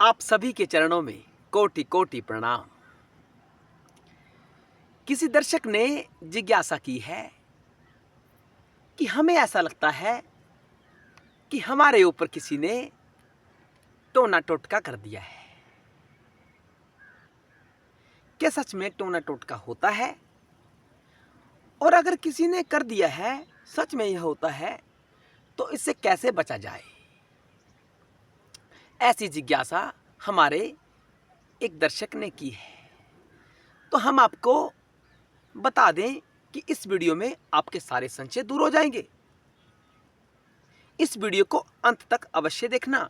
आप सभी के चरणों में कोटि कोटि प्रणाम। किसी दर्शक ने जिज्ञासा की है कि हमें ऐसा लगता है कि हमारे ऊपर किसी ने टोना टोटका कर दिया है। क्या सच में टोना टोटका होता है? और अगर किसी ने कर दिया है, सच में यह होता है, तो इससे कैसे बचा जाए? ऐसी जिज्ञासा हमारे एक दर्शक ने की है। तो हम आपको बता दें कि इस वीडियो में आपके सारे संशय दूर हो जाएंगे। इस वीडियो को अंत तक अवश्य देखना।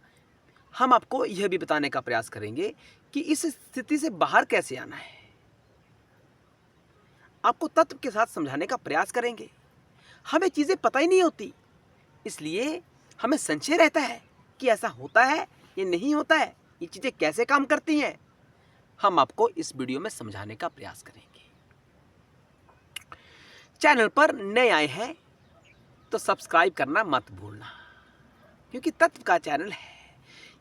हम आपको यह भी बताने का प्रयास करेंगे कि इस स्थिति से बाहर कैसे आना है। आपको तत्व के साथ समझाने का प्रयास करेंगे। हमें चीज़ें पता ही नहीं होती, इसलिए हमें संशय रहता है कि ऐसा होता है या नहीं होता है, ये चीज़ें कैसे काम करती हैं। हम आपको इस वीडियो में समझाने का प्रयास करेंगे। चैनल पर नए आए हैं तो सब्सक्राइब करना मत भूलना, क्योंकि तत्व का चैनल है।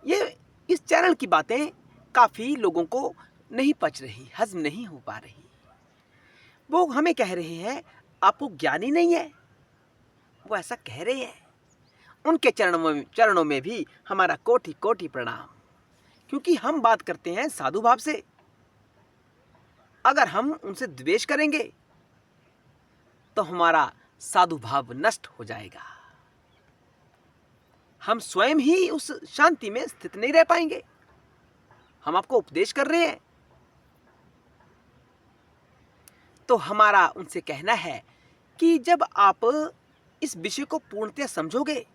ये इस चैनल की बातें काफ़ी लोगों को नहीं पच रही, हजम नहीं हो पा रही। वो हमें कह रहे हैं आप वो ज्ञानी नहीं है, वो ऐसा कह रहे हैं। उनके चरणों में भी हमारा कोटि कोटि प्रणाम, क्योंकि हम बात करते हैं साधु भाव से। अगर हम उनसे द्वेष करेंगे तो हमारा साधु भाव नष्ट हो जाएगा। हम स्वयं ही उस शांति में स्थित नहीं रह पाएंगे। हम आपको उपदेश कर रहे हैं, तो हमारा उनसे कहना है कि जब आप इस विषय को पूर्णतः समझोगे,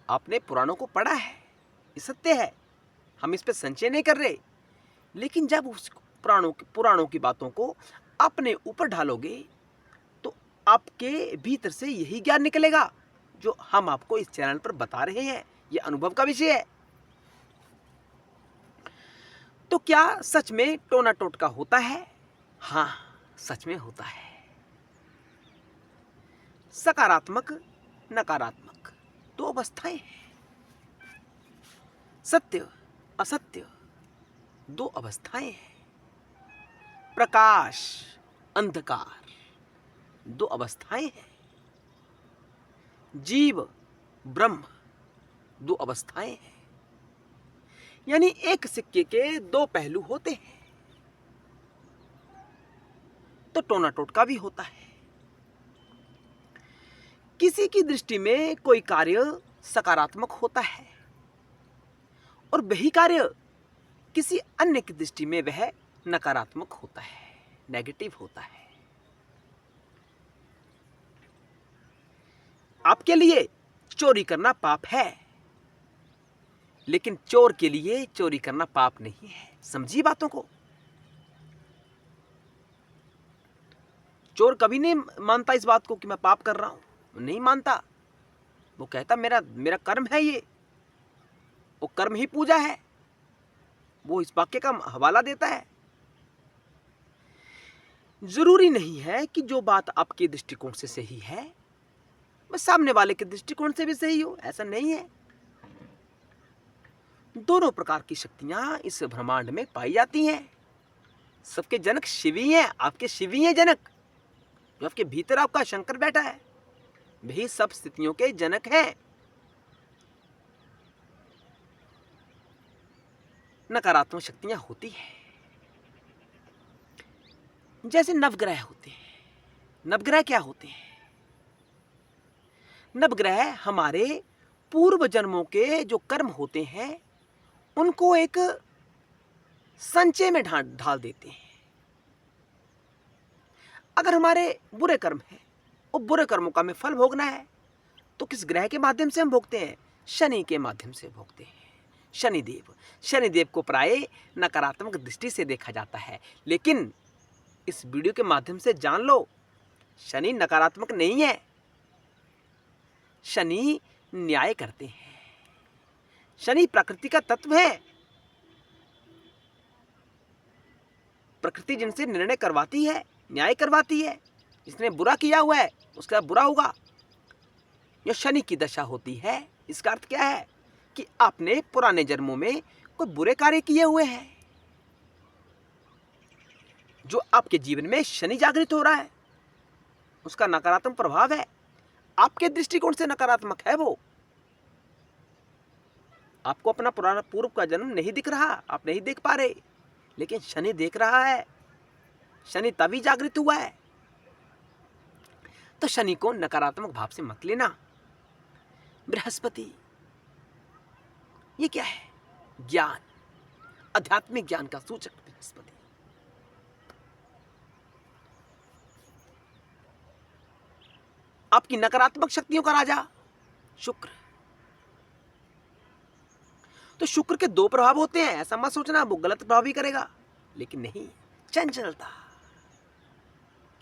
आपने पुराणों को पढ़ा है, ये सत्य है, हम इस पर संशय नहीं कर रहे, लेकिन जब उस पुराणों की बातों को अपने ऊपर ढालोगे तो आपके भीतर से यही ज्ञान निकलेगा जो हम आपको इस चैनल पर बता रहे हैं। यह अनुभव का विषय है। तो क्या सच में टोना टोटका होता है? हाँ, सच में होता है। सकारात्मक, नकारात्मक दो अवस्थाएं हैं। सत्य, असत्य दो अवस्थाएं हैं। प्रकाश, अंधकार दो अवस्थाएं हैं। जीव, ब्रह्म दो अवस्थाएं हैं। यानी एक सिक्के के दो पहलू होते हैं। तो टोना टोटका भी होता है। किसी की दृष्टि में कोई कार्य सकारात्मक होता है और वही कार्य किसी अन्य की दृष्टि में वह नकारात्मक होता है, नेगेटिव होता है। आपके लिए चोरी करना पाप है, लेकिन चोर के लिए चोरी करना पाप नहीं है। समझिए बातों को। चोर कभी नहीं मानता इस बात को कि मैं पाप कर रहा हूं, नहीं मानता। वो कहता मेरा कर्म है, ये वो कर्म ही पूजा है। वो इस वाक्य का हवाला देता है। जरूरी नहीं है कि जो बात आपके दृष्टिकोण से सही है वह सामने वाले के दृष्टिकोण से भी सही हो, ऐसा नहीं है। दोनों प्रकार की शक्तियां इस ब्रह्मांड में पाई जाती हैं। सबके जनक शिव ही हैं, आपके शिव ही हैं जनक। जो आपके भीतर आपका शंकर बैठा है, वही सब स्थितियों के जनक हैं। नकारात्मक शक्तियां होती हैं, जैसे नवग्रह होते हैं। नवग्रह क्या होते हैं? नवग्रह हमारे पूर्व जन्मों के जो कर्म होते हैं उनको एक संचय में ढाल देते हैं। अगर हमारे बुरे कर्म हैं और बुरे कर्मों का हमें फल भोगना है तो किस ग्रह के माध्यम से हम भोगते हैं? शनि के माध्यम से भोगते हैं। शनिदेव को प्राय नकारात्मक दृष्टि से देखा जाता है, लेकिन इस वीडियो के माध्यम से जान लो, शनि नकारात्मक नहीं है। शनि न्याय करते हैं। शनि प्रकृति का तत्व है। प्रकृति जिनसे निर्णय करवाती है, न्याय करवाती है। जिसने बुरा किया हुआ है उसका बुरा होगा। यह शनि की दशा होती है। इसका अर्थ क्या है कि आपने पुराने जन्मों में कोई बुरे कार्य किए हुए हैं, जो आपके जीवन में शनि जागृत हो रहा है, उसका नकारात्मक प्रभाव है, आपके दृष्टिकोण से नकारात्मक है वो। आपको अपना पुराना पूर्व का जन्म नहीं दिख रहा, आप नहीं देख पा रहे, लेकिन शनि देख रहा है। शनि तभी जागृत हुआ है। तो शनि को नकारात्मक भाव से मत लेना। बृहस्पति, ये क्या है? ज्ञान, आध्यात्मिक ज्ञान का सूचक बृहस्पति। आपकी नकारात्मक शक्तियों का राजा शुक्र। तो शुक्र के दो प्रभाव होते हैं, ऐसा मत सोचना वो गलत प्रभाव भी करेगा, लेकिन नहीं, चंचलता।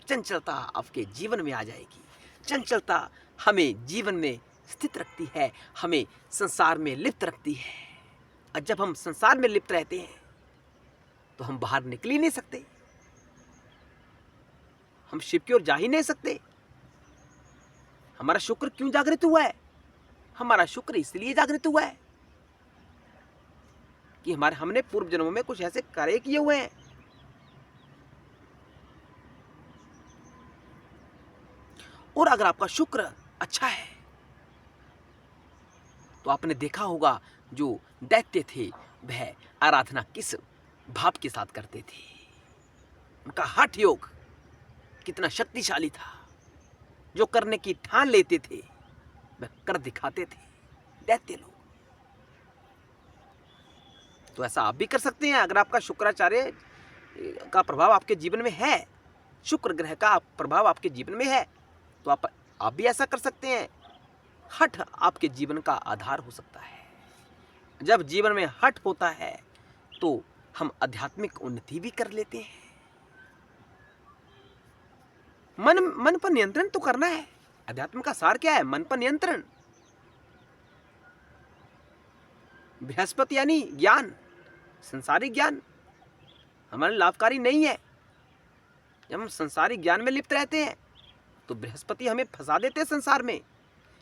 चंचलता आपके जीवन में आ जाएगी। चंचलता हमें जीवन में स्थित रखती है, हमें संसार में लिप्त रखती है। और जब हम संसार में लिप्त रहते हैं तो हम बाहर निकल ही नहीं सकते, हम शिव की ओर जा ही नहीं सकते। हमारा शुक्र क्यों जागृत हुआ है? हमारा शुक्र इसलिए जागृत हुआ है कि हमने पूर्व जन्मों में कुछ ऐसे कार्य किए हुए हैं। और अगर आपका शुक्र अच्छा है तो आपने देखा होगा जो दैत्य थे वह आराधना किस भाव के साथ करते थे। उनका हठ योग कितना शक्तिशाली था। जो करने की ठान लेते थे वह कर दिखाते थे दैत्य लोग। तो ऐसा आप भी कर सकते हैं। अगर आपका शुक्राचार्य का प्रभाव आपके जीवन में है, शुक्र ग्रह का प्रभाव आपके जीवन में है, तो आप भी ऐसा कर सकते हैं। हठ आपके जीवन का आधार हो सकता है। जब जीवन में हठ होता है तो हम आध्यात्मिक उन्नति भी कर लेते हैं। मन पर नियंत्रण तो करना है। अध्यात्म का सार क्या है? मन पर नियंत्रण। बृहस्पति यानी ज्ञान, संसारिक ज्ञान हमारे लाभकारी नहीं है। जब हम संसारिक ज्ञान में लिप्त रहते हैं तो बृहस्पति हमें फंसा देते हैं संसार में।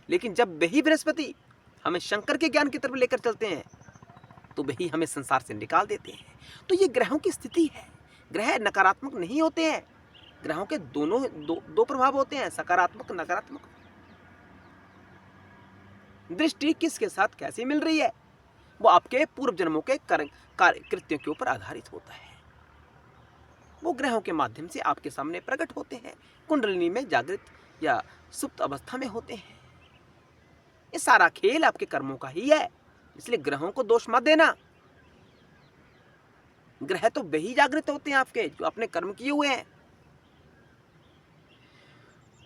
लेकिन जब वही बृहस्पति हमें शंकर के ज्ञान की तरफ लेकर चलते हैं तो वही हमें संसार से निकाल देते हैं। तो ये ग्रहों की स्थिति है। ग्रह नकारात्मक नहीं होते हैं। ग्रहों के दो प्रभाव होते हैं, सकारात्मक नकारात्मक। दृष्टि किसके साथ कैसे मिल रही है वो आपके पूर्व जन्मों के कृत्यों के ऊपर आधारित होता है। वो ग्रहों के माध्यम से आपके सामने प्रकट होते हैं, कुंडलिनी में जागृत या सुप्त अवस्था में होते हैं। ये सारा खेल आपके कर्मों का ही है, इसलिए ग्रहों को दोष मत देना। ग्रह तो वही जागृत होते हैं आपके जो आपने कर्म किए हुए हैं।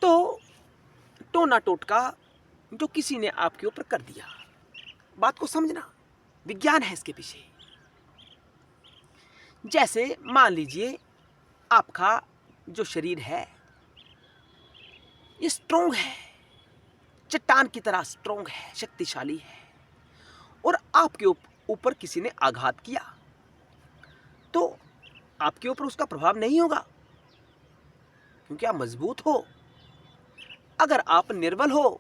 तो टोना टोटका जो किसी ने आपके ऊपर कर दिया, बात को समझना, विज्ञान है इसके पीछे। जैसे मान लीजिए आपका जो शरीर है ये स्ट्रोंग है, चट्टान की तरह स्ट्रोंग है, शक्तिशाली है, और आपके ऊपर किसी ने आघात किया तो आपके ऊपर उसका प्रभाव नहीं होगा क्योंकि आप मजबूत हो। अगर आप निर्बल हो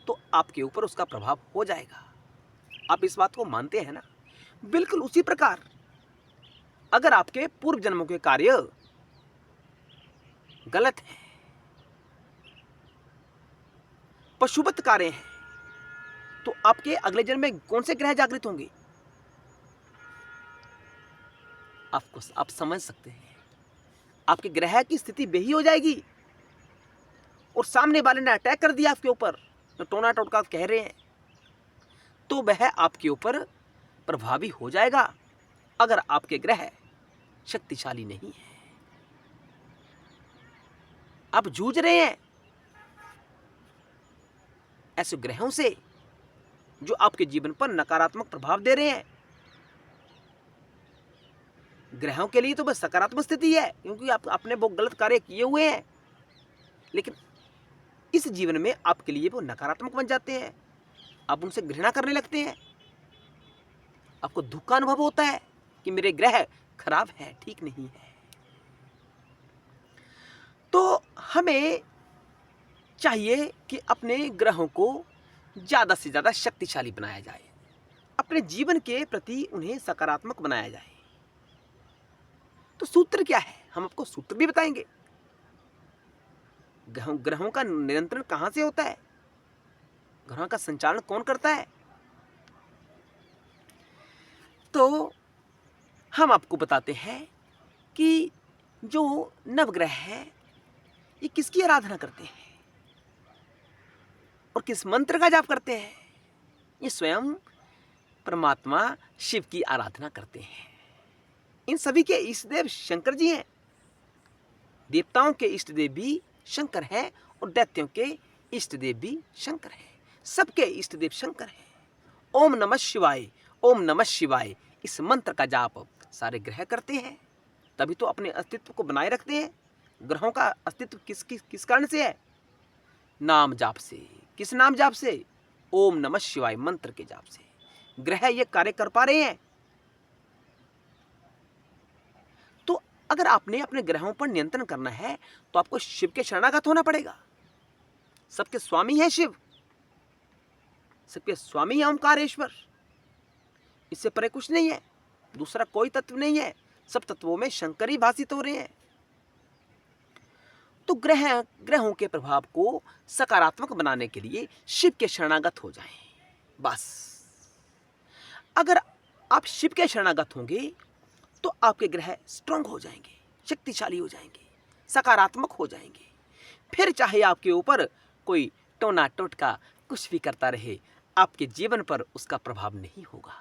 तो आपके ऊपर उसका प्रभाव हो जाएगा। आप इस बात को मानते हैं ना? बिल्कुल उसी प्रकार अगर आपके पूर्व जन्मों के कार्य गलत हैं, पशुवत कार्य हैं, तो आपके अगले जन्म में कौन से ग्रह जागृत होंगे? आप समझ सकते हैं। आपके ग्रह की स्थिति वही हो जाएगी। और सामने वाले ने अटैक कर दिया आपके ऊपर, तो टोना टोटका कह रहे हैं, तो वह आपके ऊपर प्रभावी हो जाएगा अगर आपके ग्रह शक्तिशाली नहीं है। आप जूझ रहे हैं ऐसे ग्रहों से जो आपके जीवन पर नकारात्मक प्रभाव दे रहे हैं। ग्रहों के लिए तो बस सकारात्मक स्थिति है क्योंकि आपने वो गलत कार्य किए हुए हैं, लेकिन इस जीवन में आपके लिए वो नकारात्मक बन जाते हैं। आप उनसे घृणा करने लगते हैं। आपको दुख का अनुभव होता है कि मेरे ग्रह खराब है, ठीक नहीं है। तो हमें चाहिए कि अपने ग्रहों को ज़्यादा से ज़्यादा शक्तिशाली बनाया जाए, अपने जीवन के प्रति उन्हें सकारात्मक बनाया जाए। तो सूत्र क्या है, हम आपको सूत्र भी बताएंगे। ग्रहों का नियंत्रण कहां से होता है, ग्रहों का संचालन कौन करता है, तो हम आपको बताते हैं कि जो नवग्रह है ये किसकी आराधना करते हैं और किस मंत्र का जाप करते हैं। ये स्वयं परमात्मा शिव की आराधना करते हैं। इन सभी के इष्ट देव शंकर जी हैं। देवताओं के इष्ट देव भी शंकर हैं और दैत्यों के इष्ट देव भी शंकर हैं। सबके इष्ट देव शंकर हैं। ओम नमः शिवाय, ओम नमः शिवाय, इस मंत्र का जाप सारे ग्रह करते हैं, तभी तो अपने अस्तित्व को बनाए रखते हैं। ग्रहों का अस्तित्व किस कारण से है, नाम जाप से। किस नाम जाप से, ओम नमः शिवाय मंत्र के जाप से ग्रह ये कार्य कर पा रहे हैं। तो अगर आपने अपने ग्रहों पर नियंत्रण करना है तो आपको शिव के शरणागत होना पड़ेगा। सबके स्वामी है शिव, सबके स्वामी है ओंकारेश्वर। इससे परे कुछ नहीं है, दूसरा कोई तत्व नहीं है। सब तत्वों में शंकर ही भाषित हो रहे हैं। तो ग्रहों के प्रभाव को सकारात्मक बनाने के लिए शिव के शरणागत हो जाएं। बस अगर आप शिव के शरणागत होंगे तो आपके ग्रह स्ट्रांग हो जाएंगे, शक्तिशाली हो जाएंगे, सकारात्मक हो जाएंगे। फिर चाहे आपके ऊपर कोई टोना टोटका कुछ भी करता रहे, आपके जीवन पर उसका प्रभाव नहीं होगा।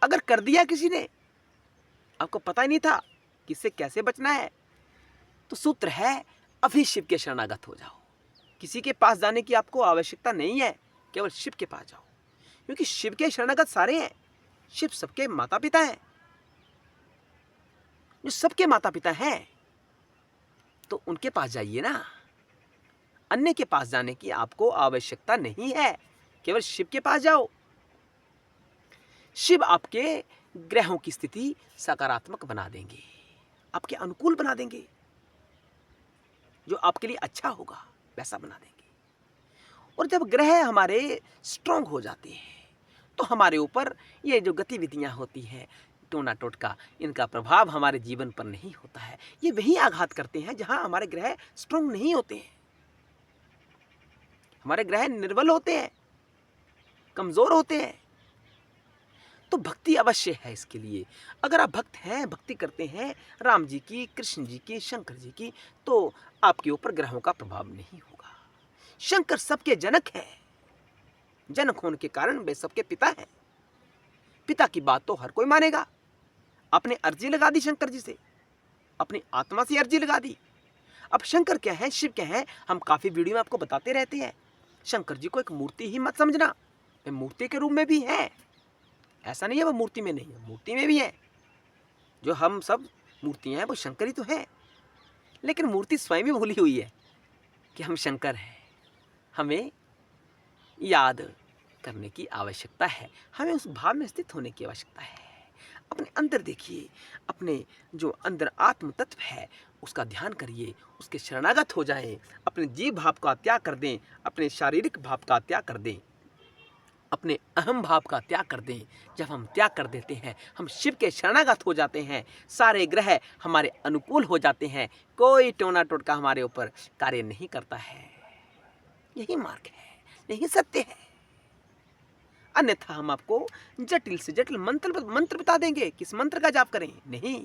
अगर कर दिया किसी ने, आपको पता ही नहीं था कि इससे कैसे बचना है, तो सूत्र है अभी शिव के शरणागत हो जाओ। किसी के पास जाने की आपको आवश्यकता नहीं है, केवल शिव के पास जाओ, क्योंकि शिव के शरणागत सारे हैं। शिव सबके माता पिता हैं। जो सबके माता पिता हैं तो उनके पास जाइए ना, अन्य के पास जाने की आपको आवश्यकता नहीं है, केवल शिव के पास जाओ। शिव आपके ग्रहों की स्थिति सकारात्मक बना देंगे, आपके अनुकूल बना देंगे, जो आपके लिए अच्छा होगा वैसा बना देंगे। और जब ग्रह हमारे स्ट्रांग हो जाते हैं तो हमारे ऊपर ये जो गतिविधियां होती हैं, टोना टोटका, इनका प्रभाव हमारे जीवन पर नहीं होता है। ये वहीं आघात करते हैं जहां हमारे ग्रह स्ट्रांग नहीं होते हैं। हमारे ग्रह निर्बल होते हैं, कमजोर होते हैं। तो भक्ति अवश्य है इसके लिए। अगर आप भक्त हैं, भक्ति करते हैं राम जी की, कृष्ण जी की, शंकर जी की, तो आपके ऊपर ग्रहों का प्रभाव नहीं होगा। शंकर सबके जनक है, जनक होने के कारण वे सबके पिता हैं। पिता की बात तो हर कोई मानेगा। आपने अर्जी लगा दी शंकर जी से, अपनी आत्मा से अर्जी लगा दी। अब शंकर क्या है, शिव क्या है, हम काफी वीडियो में आपको बताते रहते हैं। शंकर जी को एक मूर्ति ही मत समझना, वे मूर्ति के रूप में भी है। ऐसा नहीं है वो मूर्ति में नहीं है, मूर्ति में भी है। जो हम सब मूर्तियां हैं वो शंकर ही तो है, लेकिन मूर्ति स्वयं ही भूली हुई है कि हम शंकर हैं। हमें याद करने की आवश्यकता है, हमें उस भाव में स्थित होने की आवश्यकता है। अपने अंदर देखिए, अपने जो अंदर आत्म तत्व है उसका ध्यान करिए, उसके शरणागत हो जाएं, अपने जीव भाव का त्याग कर दें, अपने शारीरिक भाव का त्याग कर दें, अपने अहम भाव का त्याग कर दें। जब हम त्याग कर देते हैं, हम शिव के शरणागत हो जाते हैं, सारे ग्रह हमारे अनुकूल हो जाते हैं, कोई टोना टोटका हमारे ऊपर कार्य नहीं करता है। यही मार्ग है, यही सत्य है। अन्यथा हम आपको जटिल से जटिल मंत्र बता देंगे, किस मंत्र का जाप करें, नहीं,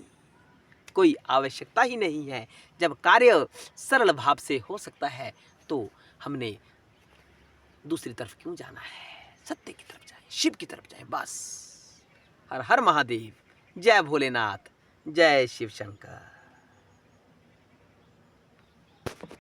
कोई आवश्यकता ही नहीं है। जब कार्य सरल भाव से हो सकता है तो हमने दूसरी तरफ क्यों जाना है, सत्य की तरफ जाए, शिव की तरफ जाए, बस। हर हर महादेव, जय भोलेनाथ, जय शिव शंकर।